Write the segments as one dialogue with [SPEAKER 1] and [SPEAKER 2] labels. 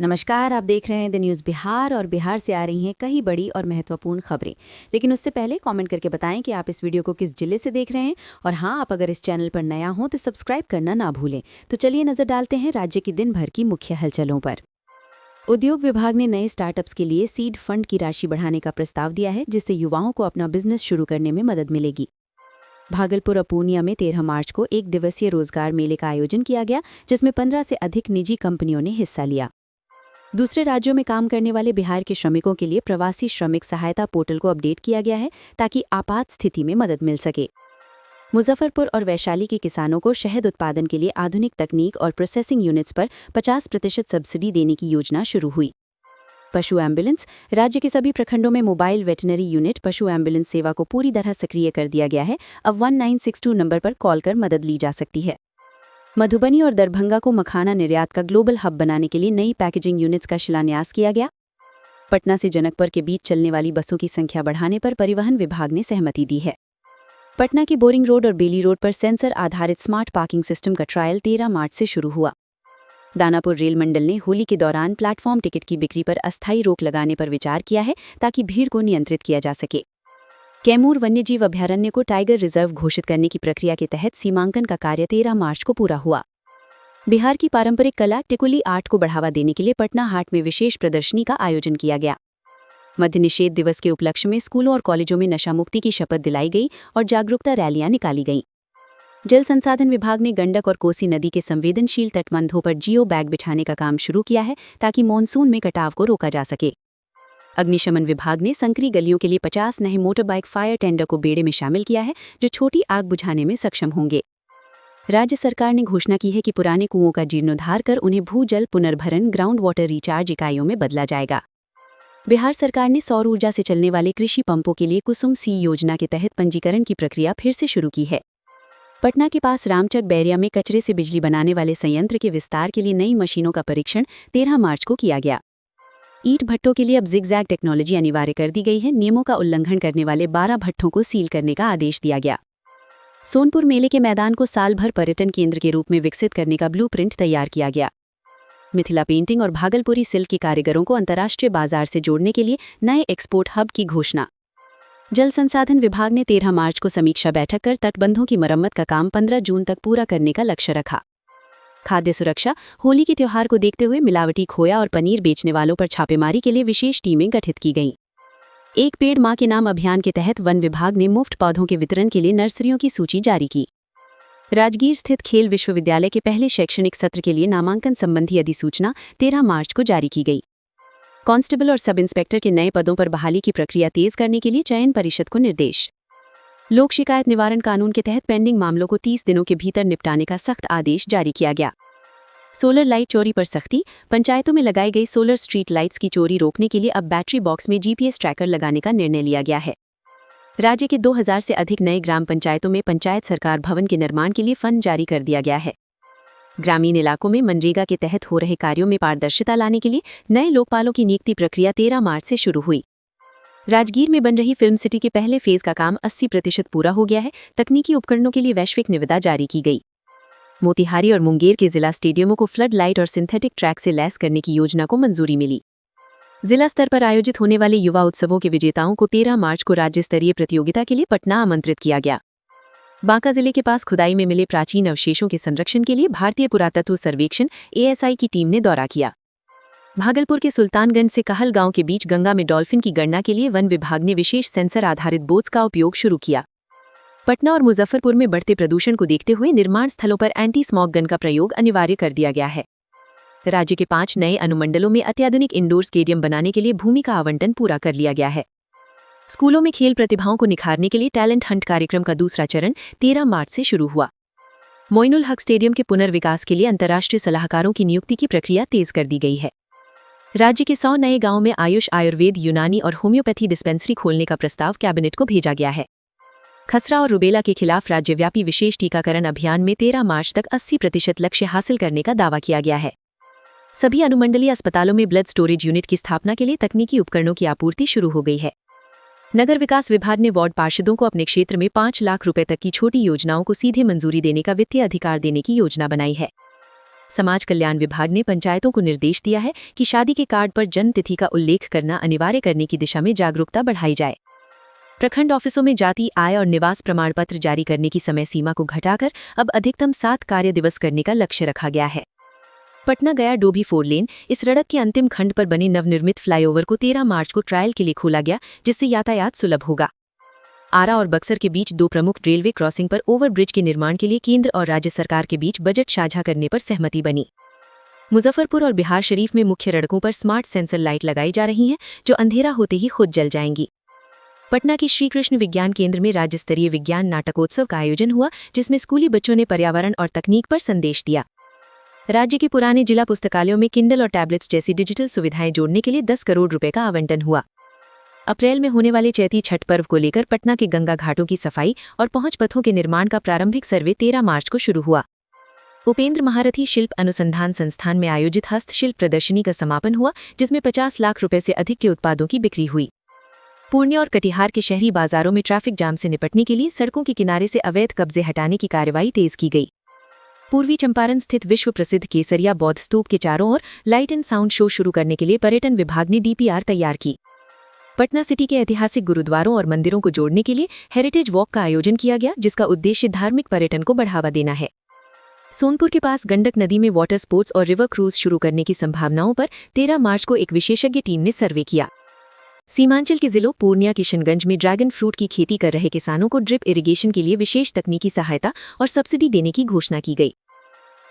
[SPEAKER 1] नमस्कार। आप देख रहे हैं द न्यूज़ बिहार और बिहार से आ रही हैं कई बड़ी और महत्वपूर्ण खबरें। लेकिन उससे पहले कमेंट करके बताएं कि आप इस वीडियो को किस जिले से देख रहे हैं। और हाँ, आप अगर इस चैनल पर नया हो तो सब्सक्राइब करना ना भूलें। तो चलिए नजर डालते हैं राज्य की दिन भर की मुख्य हलचलों पर। उद्योग विभाग ने नए स्टार्टअप्स के लिए सीड फंड की राशि बढ़ाने का प्रस्ताव दिया है, जिससे युवाओं को अपना बिजनेस शुरू करने में मदद मिलेगी। भागलपुर और पूर्णिया में 13 मार्च को एक दिवसीय रोजगार मेले का आयोजन किया गया, जिसमें 15 से अधिक निजी कंपनियों ने हिस्सा लिया। दूसरे राज्यों में काम करने वाले बिहार के श्रमिकों के लिए प्रवासी श्रमिक सहायता पोर्टल को अपडेट किया गया है, ताकि आपात स्थिति में मदद मिल सके। मुजफ्फरपुर और वैशाली के किसानों को शहद उत्पादन के लिए आधुनिक तकनीक और प्रोसेसिंग यूनिट्स पर 50% सब्सिडी देने की योजना शुरू हुई। पशु एम्बुलेंस। राज्य के सभी प्रखंडों में मोबाइल वेटनरी यूनिट पशु एम्बुलेंस सेवा को पूरी तरह सक्रिय कर दिया गया है। अब 1962 नंबर पर कॉल कर मदद ली जा सकती है। मधुबनी और दरभंगा को मखाना निर्यात का ग्लोबल हब बनाने के लिए नई पैकेजिंग यूनिट्स का शिलान्यास किया गया। पटना से जनकपुर के बीच चलने वाली बसों की संख्या बढ़ाने पर परिवहन विभाग ने सहमति दी है। पटना की बोरिंग रोड और बेली रोड पर सेंसर आधारित स्मार्ट पार्किंग सिस्टम का ट्रायल 13 मार्च से शुरू हुआ। दानापुर रेल मंडल ने होली के दौरान प्लेटफॉर्म टिकट की बिक्री पर अस्थायी रोक लगाने पर विचार किया है, ताकि भीड़ को नियंत्रित किया जा सके। कैमूर वन्यजीव अभयारण्य को टाइगर रिजर्व घोषित करने की प्रक्रिया के तहत सीमांकन का कार्य 13 मार्च को पूरा हुआ। बिहार की पारंपरिक कला टिकुली आर्ट को बढ़ावा देने के लिए पटना हाट में विशेष प्रदर्शनी का आयोजन किया गया। मद्य निषेध दिवस के उपलक्ष्य में स्कूलों और कॉलेजों में नशा मुक्ति की शपथ दिलाई गई और जागरूकता रैलियां निकाली गईं। जल संसाधन विभाग ने गंडक और कोसी नदी के संवेदनशील तटबंधों पर जियो बैग बिछाने का काम शुरू किया है, ताकि मानसून में कटाव को रोका जा सके। अग्निशमन विभाग ने संकरी गलियों के लिए 50 नए मोटर बाइक फायर टेंडर को बेड़े में शामिल किया है, जो छोटी आग बुझाने में सक्षम होंगे। राज्य सरकार ने घोषणा की है कि पुराने कुओं का जीर्णोद्धार कर उन्हें भूजल पुनर्भरण ग्राउंड वाटर रिचार्ज इकाइयों में बदला जाएगा। बिहार सरकार ने सौर ऊर्जा से चलने वाले कृषि पंपों के लिए कुसुम सी योजना के तहत पंजीकरण की प्रक्रिया फिर से शुरू की है। पटना के पास रामचक बैरिया में कचरे से बिजली बनाने वाले संयंत्र के विस्तार के लिए नई मशीनों का परीक्षण 13 मार्च को किया गया। ईंट भट्टों के लिए अब जिगजैग टेक्नोलॉजी अनिवार्य कर दी गई है। नियमों का उल्लंघन करने वाले 12 भट्टों को सील करने का आदेश दिया गया। सोनपुर मेले के मैदान को साल भर पर्यटन केंद्र के रूप में विकसित करने का ब्लूप्रिंट तैयार किया गया। मिथिला पेंटिंग और भागलपुरी सिल्क के कारीगरों को अंतर्राष्ट्रीय बाजार से जोड़ने के लिए नए एक्सपोर्ट हब की घोषणा। जल संसाधन विभाग ने 13 मार्च को समीक्षा बैठक कर तटबंधों की मरम्मत का काम 15 जून तक पूरा करने का लक्ष्य रखा। खाद्य सुरक्षा। होली के त्योहार को देखते हुए मिलावटी खोया और पनीर बेचने वालों पर छापेमारी के लिए विशेष टीमें गठित की गईं। एक पेड़ मां के नाम अभियान के तहत वन विभाग ने मुफ्त पौधों के वितरण के लिए नर्सरियों की सूची जारी की। राजगीर स्थित खेल विश्वविद्यालय के पहले शैक्षणिक सत्र के लिए नामांकन संबंधी अधिसूचना 13 मार्च को जारी की गई। कांस्टेबल और सब इंस्पेक्टर के नए पदों पर बहाली की प्रक्रिया तेज करने के लिए चयन परिषद को निर्देश। लोक शिकायत निवारण कानून के तहत पेंडिंग मामलों को 30 दिनों के भीतर निपटाने का सख्त आदेश जारी किया गया। सोलर लाइट चोरी पर सख्ती। पंचायतों में लगाई गई सोलर स्ट्रीट लाइट्स की चोरी रोकने के लिए अब बैटरी बॉक्स में जीपीएस ट्रैकर लगाने का निर्णय लिया गया है। राज्य के 2000 से अधिक नए ग्राम पंचायतों में पंचायत सरकार भवन के निर्माण के लिए फंड जारी कर दिया गया है। ग्रामीण इलाकों में मनरेगा के तहत हो रहे कार्यों में पारदर्शिता लाने के लिए नए लोकपालों की नियुक्ति प्रक्रिया 13 मार्च से शुरू हुई। राजगीर में बन रही फिल्म सिटी के पहले फेज का काम 80% पूरा हो गया है। तकनीकी उपकरणों के लिए वैश्विक निविदा जारी की गई। मोतिहारी और मुंगेर के जिला स्टेडियमों को फ्लड लाइट और सिंथेटिक ट्रैक से लैस करने की योजना को मंजूरी मिली। जिला स्तर पर आयोजित होने वाले युवा उत्सवों के विजेताओं को 13 मार्च को राज्य स्तरीय प्रतियोगिता के लिए पटना आमंत्रित किया गया। बांका जिले के पास खुदाई में मिले प्राचीन अवशेषों के संरक्षण के लिए भारतीय पुरातत्व सर्वेक्षण एएसआई की टीम ने दौरा किया। भागलपुर के सुल्तानगंज से कहल गांव के बीच गंगा में डॉल्फिन की गणना के लिए वन विभाग ने विशेष सेंसर आधारित बोट्स का उपयोग शुरू किया। पटना और मुजफ्फरपुर में बढ़ते प्रदूषण को देखते हुए निर्माण स्थलों पर एंटी स्मॉग गन का प्रयोग अनिवार्य कर दिया गया है। राज्य के 5 नए अनुमंडलों में अत्याधुनिक इंडोर स्टेडियम बनाने के लिए भूमि का आवंटन पूरा कर लिया गया है। स्कूलों में खेल प्रतिभाओं को निखारने के लिए टैलेंट हंट कार्यक्रम का दूसरा चरण 13 मार्च से शुरू हुआ। मोइनुल हक स्टेडियम के पुनर्विकास के लिए अंतर्राष्ट्रीय सलाहकारों की नियुक्ति की प्रक्रिया तेज कर दी गई है। राज्य के 100 नए गांवों में आयुष, आयुर्वेद, यूनानी और होम्योपैथी डिस्पेंसरी खोलने का प्रस्ताव कैबिनेट को भेजा गया है। खसरा और रुबेला के खिलाफ राज्यव्यापी विशेष टीकाकरण अभियान में 13 मार्च तक 80% लक्ष्य हासिल करने का दावा किया गया है। सभी अनुमंडलीय अस्पतालों में ब्लड स्टोरेज यूनिट की स्थापना के लिए तकनीकी उपकरणों की आपूर्ति शुरू हो गई है। नगर विकास विभाग ने वार्ड पार्षदों को अपने क्षेत्र में 5 लाख रुपए तक की छोटी योजनाओं को सीधे मंजूरी देने का वित्तीय अधिकार देने की योजना बनाई है। समाज कल्याण विभाग ने पंचायतों को निर्देश दिया है कि शादी के कार्ड पर जन्म तिथि का उल्लेख करना अनिवार्य करने की दिशा में जागरूकता बढ़ाई जाए। प्रखंड ऑफिसों में जाति, आय और निवास प्रमाण पत्र जारी करने की समय सीमा को घटाकर अब अधिकतम 7 कार्य दिवस करने का लक्ष्य रखा गया है। पटना गया डोभी 4 लेन इस सड़क के अंतिम खंड पर बने नवनिर्मित फ्लाईओवर को 13 मार्च को ट्रायल के लिए खोला गया, जिससे यातायात सुलभ होगा। आरा और बक्सर के बीच 2 प्रमुख रेलवे क्रॉसिंग पर ओवरब्रिज के निर्माण के लिए केंद्र और राज्य सरकार के बीच बजट साझा करने पर सहमति बनी। मुजफ्फरपुर और बिहार शरीफ में मुख्य सड़कों पर स्मार्ट सेंसर लाइट लगाई जा रही हैं, जो अंधेरा होते ही खुद जल जाएंगी। पटना के श्री कृष्ण विज्ञान केंद्र में राज्य स्तरीय विज्ञान नाटकोत्सव का आयोजन हुआ, जिसमें स्कूली बच्चों ने पर्यावरण और तकनीक पर संदेश दिया। राज्य के पुराने जिला पुस्तकालयों में किंडल और टैबलेट्स जैसी डिजिटल सुविधाएं जोड़ने के लिए 10 करोड़ रुपए का आवंटन हुआ। अप्रैल में होने वाले चैती छठ पर्व को लेकर पटना के गंगा घाटों की सफाई और पहुंच पथों के निर्माण का प्रारंभिक सर्वे 13 मार्च को शुरू हुआ। उपेंद्र महारथी शिल्प अनुसंधान संस्थान में आयोजित हस्तशिल्प प्रदर्शनी का समापन हुआ, जिसमें 50 लाख रुपए से अधिक के उत्पादों की बिक्री हुई। पूर्णिया और कटिहार के शहरी बाजारों में ट्रैफिक जाम से निपटने के लिए सड़कों के किनारे से अवैध कब्जे हटाने की कार्रवाई तेज की गई। पूर्वी चंपारण स्थित विश्व प्रसिद्ध केसरिया बौद्ध स्तूप के चारों ओर लाइट एंड साउंड शो शुरू करने के लिए पर्यटन विभाग ने डीपीआर तैयार की। पटना सिटी के ऐतिहासिक गुरुद्वारों और मंदिरों को जोड़ने के लिए हेरिटेज वॉक का आयोजन किया गया, जिसका उद्देश्य धार्मिक पर्यटन को बढ़ावा देना है। सोनपुर के पास गंडक नदी में वाटर स्पोर्ट्स और रिवर क्रूज शुरू करने की संभावनाओं पर 13 मार्च को एक विशेषज्ञ टीम ने सर्वे किया। सीमांचल के जिलों पूर्णिया किशनगंज में ड्रैगन फ्रूट की खेती कर रहे किसानों को ड्रिप इरिगेशन के लिए विशेष तकनीकी सहायता और सब्सिडी देने की घोषणा की गई।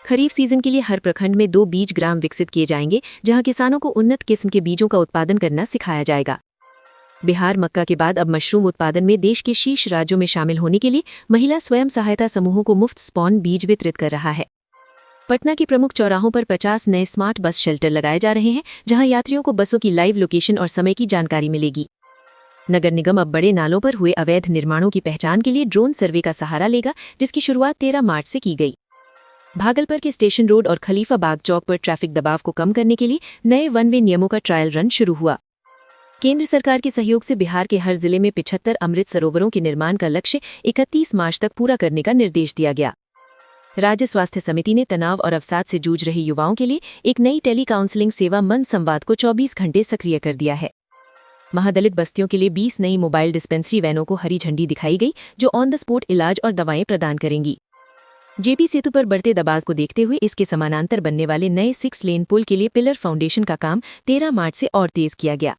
[SPEAKER 1] खरीफ सीजन के लिए हर प्रखंड में 2 बीज ग्राम विकसित किए जाएंगे, जहां किसानों को उन्नत किस्म के बीजों का उत्पादन करना सिखाया जाएगा। बिहार मक्का के बाद अब मशरूम उत्पादन में देश के शीर्ष राज्यों में शामिल होने के लिए महिला स्वयं सहायता समूहों को मुफ्त स्पॉन बीज वितरित कर रहा है। पटना के प्रमुख चौराहों पर 50 नए स्मार्ट बस शेल्टर लगाए जा रहे हैं, जहां यात्रियों को बसों की लाइव लोकेशन और समय की जानकारी मिलेगी। नगर निगम अब बड़े नालों पर हुए अवैध निर्माणों की पहचान के लिए ड्रोन सर्वे का सहारा लेगा, जिसकी शुरुआत 13 मार्च से की गई। भागलपुर के स्टेशन रोड और खलीफा बाग चौक पर ट्रैफिक दबाव को कम करने के लिए नए वन वे नियमों का ट्रायल रन शुरू हुआ। केंद्र सरकार के सहयोग से बिहार के हर जिले में 75 अमृत सरोवरों के निर्माण का लक्ष्य 31 मार्च तक पूरा करने का निर्देश दिया गया। राज्य स्वास्थ्य समिति ने तनाव और अवसाद से जूझ रहे युवाओं के लिए एक नई टेली काउंसलिंग सेवा मन संवाद को 24 घंटे सक्रिय कर दिया है। महादलित बस्तियों के लिए 20 नई मोबाइल डिस्पेंसरी वैनों को हरी झंडी दिखाई गई, जो ऑन द स्पॉट इलाज और दवाएं प्रदान करेंगी। जेपी सेतु पर बढ़ते दबाव को देखते हुए इसके समानांतर बनने वाले नए 6 लेन पुल के लिए पिलर फाउंडेशन का काम 13 मार्च से और तेज किया गया।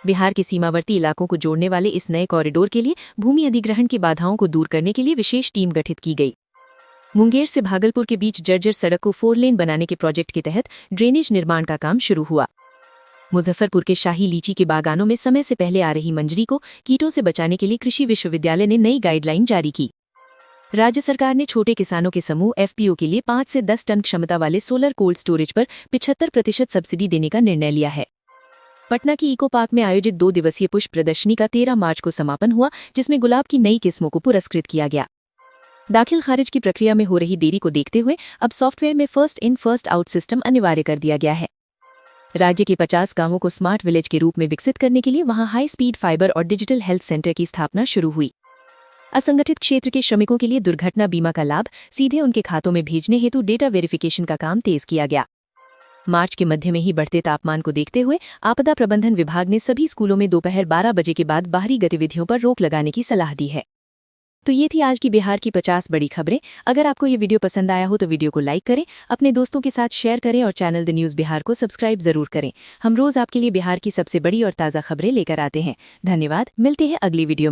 [SPEAKER 1] बिहार के सीमावर्ती इलाकों को जोड़ने वाले इस नए कॉरिडोर के लिए भूमि अधिग्रहण की बाधाओं को दूर करने के लिए विशेष टीम गठित की गई। मुंगेर से भागलपुर के बीच जर्जर सड़क को 4 लेन बनाने के प्रोजेक्ट के तहत ड्रेनेज निर्माण का काम शुरू हुआ। मुजफ्फरपुर के शाही लीची के बागानों में समय से पहले आ रही मंजरी को कीटों से बचाने के लिए कृषि विश्वविद्यालय ने नई गाइडलाइन जारी की। राज्य सरकार ने छोटे किसानों के समूह एफपीओ के लिए 5 से 10 टन क्षमता वाले सोलर कोल्ड स्टोरेज पर 75% सब्सिडी देने का निर्णय लिया है। पटना की इको पार्क में आयोजित 2 दिवसीय पुष्प प्रदर्शनी का 13 मार्च को समापन हुआ, जिसमें गुलाब की नई किस्मों को पुरस्कृत किया गया। दाखिल खारिज की प्रक्रिया में हो रही देरी को देखते हुए अब सॉफ्टवेयर में first in first out system अनिवार्य कर दिया गया है। राज्य के 50 गांवों को स्मार्ट विलेज के रूप में विकसित करने के लिए वहां हाई स्पीड फाइबर और डिजिटल हेल्थ सेंटर की स्थापना शुरू हुई। असंगठित क्षेत्र के श्रमिकों के लिए दुर्घटना बीमा का लाभ सीधे उनके खातों में भेजने हेतु डेटा वेरिफिकेशन का काम तेज किया गया। मार्च के मध्य में ही बढ़ते तापमान को देखते हुए आपदा प्रबंधन विभाग ने सभी स्कूलों में दोपहर 12 बजे के बाद बाहरी गतिविधियों पर रोक लगाने की सलाह दी है। तो ये थी आज की बिहार की 50 बड़ी खबरें। अगर आपको ये वीडियो पसंद आया हो तो वीडियो को लाइक करें, अपने दोस्तों के साथ शेयर करें और चैनल द न्यूज़ बिहार को सब्सक्राइब जरूर करें। हम रोज आपके लिए बिहार की सबसे बड़ी और ताज़ा खबरें लेकर आते हैं। धन्यवाद, मिलते हैं अगली वीडियो में।